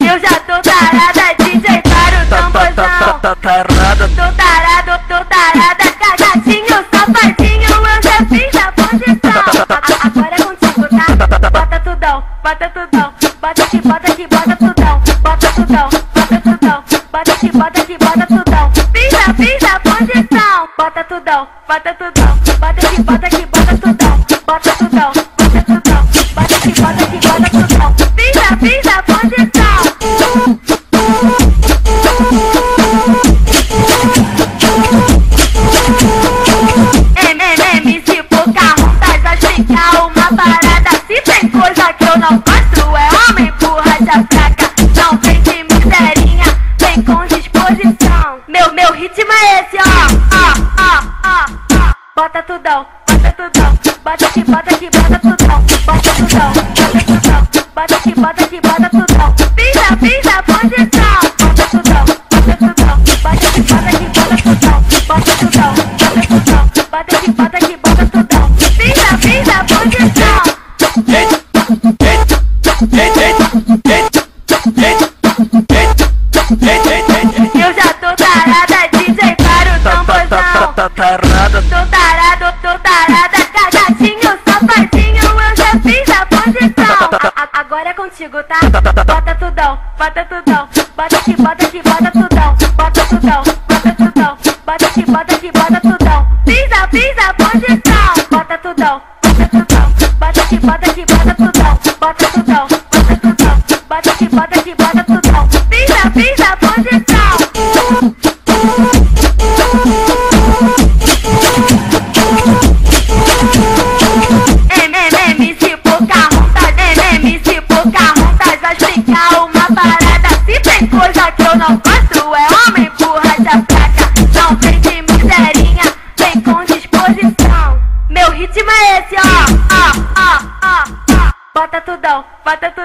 Eu já tô tarada, DJ para o tamborzão. Tô tarada, cagadinho, safadinho, eu já fiz a posição. Agora é contigo, tá? Bota tudão, bota tudão. Bota aqui, bota aqui, bota tudão. Bota tudão, bota tudão. Bota aqui, bota aqui, bota tudão. Fiz a posição. Bota tudão, bota tudão. Bota aqui, bota aqui, bota tudão. Bota tudão, bota tudão. Bota aqui, bota aqui, bota tudão. Fiz a posição. MC Pocahontas vai explicar uma parada. Se tem coisa que eu não gosto é homem borracha fraca. Não vem de miserinha, vem com disposição. Meu ritmo é esse, ó. Bota tudão, bota tudão. Bota aqui, bota aqui, bota tudão. Bota tudão, bota tudão. Bota aqui, bota aqui, bota tudão. Fiz a posição. Bota tudão, bota tudão. Bota aqui, bota aqui, bota tudão. Bota tudão, bota tudão. Bota aqui, bota aqui, bota tudão. Fiz a posição. Eu já tô tarada, DJ para o tamborzão. Tô tarada, cagadinho, safadinho, eu já fiz a posição. Agora é contigo, tá? Bota tudão, bota tudão. Bota aqui, bota aqui, bota tudão. Bota tudão, bota tudão. Bota aqui, bota aqui, bota tudão. Fiz a posição. Bota tudão, bota tudão. Bota aqui, bota aqui, bota tudão. Bota tudão, bota tudão. Bota aqui, bota aqui, bota tudão. Fiz a posição. MC Pocahontas vai explicar uma parada. Se tem coisa que eu não gosto é homem borracha fraca. Não vem de miserinha, vem com disposição. Meu ritmo é esse, ó. Bota tudão, bota tudão.